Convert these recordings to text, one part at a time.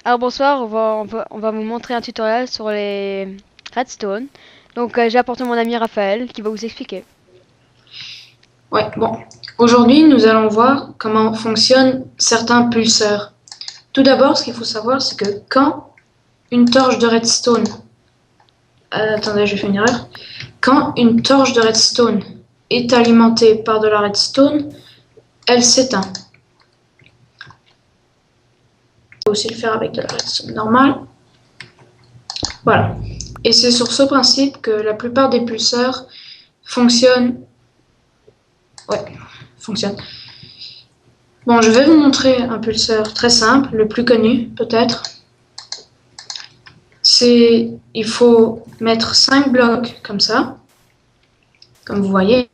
Alors bonsoir, on va vous montrer un tutoriel sur les redstone. Donc j'ai apporté mon ami Raphaël qui va vous expliquer. Ouais, bon. Aujourd'hui, nous allons voir comment fonctionnent certains pulseurs. Tout d'abord, ce qu'il faut savoir, c'est que quand une torche de redstone... attendez, j'ai fait une erreur. Quand une torche de redstone est alimentée par de la redstone, elle s'éteint. On peut aussi le faire avec de la redstone normale. Voilà. Et c'est sur ce principe que la plupart des pulseurs fonctionnent. Ouais, fonctionnent. Bon, je vais vous montrer un pulseur très simple, le plus connu peut-être. Il faut mettre 5 blocs comme ça, comme vous voyez,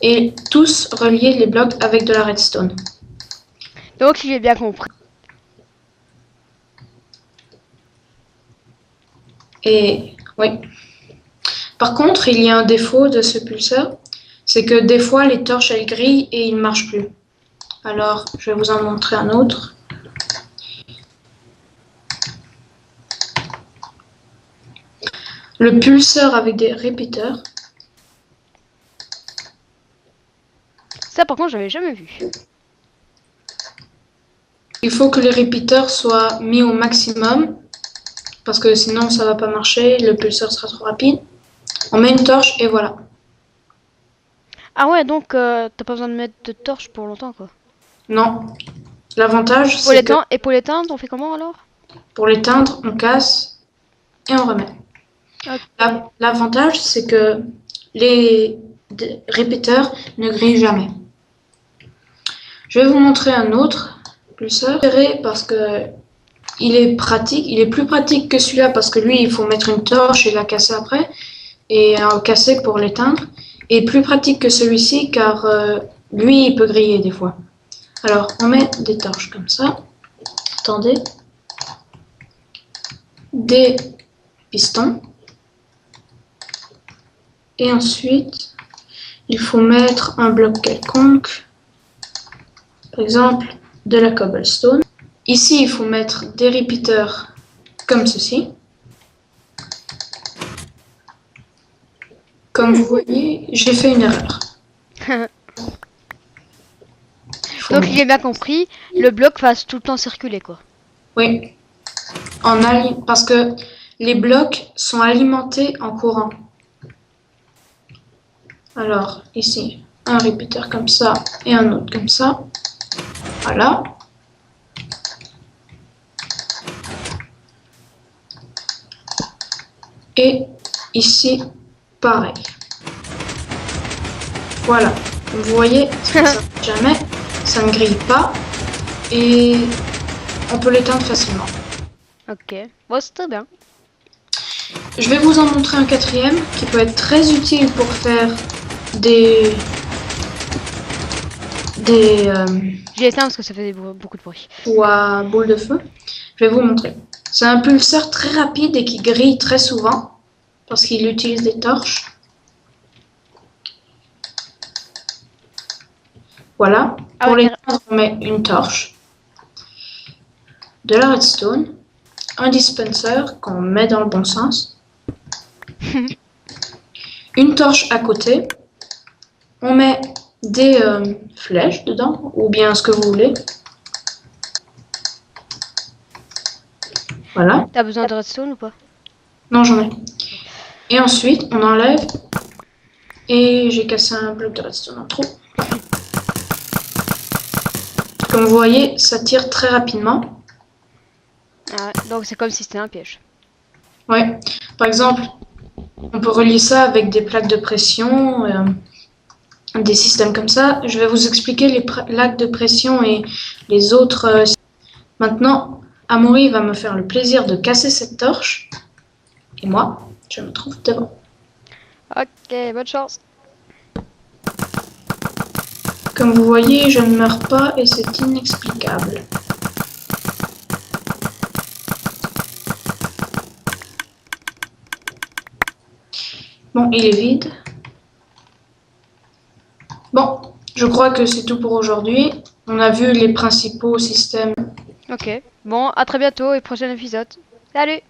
et tous relier les blocs avec de la redstone. Donc il est bien compris. Et oui. Par contre, il y a un défaut de ce pulseur, c'est que des fois les torches elles grillent et ils ne marchent plus. Alors, je vais vous en montrer un autre. Le pulseur avec des répéteurs. Ça par contre j'avais jamais vu. Il faut que les répéteurs soient mis au maximum, parce que sinon ça va pas marcher, le pulseur sera trop rapide. On met une torche et voilà. Ah ouais, donc t'as pas besoin de mettre de torche pour longtemps quoi. Non. L'avantage, Pour c'est que pour l'éteindre, on fait comment alors? pour l'éteindre, on casse et on remet. Ok. L'avantage, c'est que les répéteurs ne grillent jamais. Je vais vous montrer un autre pulseur parce que il est pratique. Il est plus pratique que celui-là parce que lui, il faut mettre une torche et la casser après et casser pour l'éteindre. Et plus pratique que celui-ci car lui, il peut griller des fois. Alors, on met des torches comme ça. Attendez. Des pistons. Et ensuite, il faut mettre un bloc quelconque. Par exemple, de la cobblestone. Ici, il faut mettre des repeaters comme ceci. Comme vous voyez, j'ai fait une erreur. Donc il est bien compris, le bloc va tout le temps circuler quoi. Oui, parce que les blocs sont alimentés en courant. Alors, ici, un repeater comme ça et un autre comme ça. Voilà. Et ici, pareil. Voilà. Comme vous voyez, ça ne s'arrête jamais, ça ne grille pas et on peut l'éteindre facilement. Ok, bon c'est très bien. Je vais vous en montrer un quatrième qui peut être très utile pour faire des J'ai éteint parce que ça faisait beaucoup de bruit. ou à boule de feu. Je vais vous montrer. C'est un pulseur très rapide et qui grille très souvent parce qu'il utilise des torches. Voilà. Pour l'éteindre, on met une torche, de la redstone, un dispenser qu'on met dans le bon sens, une torche à côté, on met des flèches dedans ou bien ce que vous voulez. Voilà. T'as besoin de redstone ou pas? Non, j'en ai. Et ensuite, on enlève. Et j'ai cassé un bloc de redstone en trop. Comme vous voyez, ça tire très rapidement. Ah, donc c'est comme si c'était un piège. Ouais. Par exemple, on peut relier ça avec des plaques de pression, des systèmes comme ça. Je vais vous expliquer les plaques de pression et les autres. Maintenant, Amaury va me faire le plaisir de casser cette torche. Et moi, je me trouve devant. Ok, bonne chance. Comme vous voyez, je ne meurs pas et c'est inexplicable. Bon, il est vide. Bon, je crois que c'est tout pour aujourd'hui. On a vu les principaux systèmes Ok. Bon, à très bientôt et prochain épisode. Salut!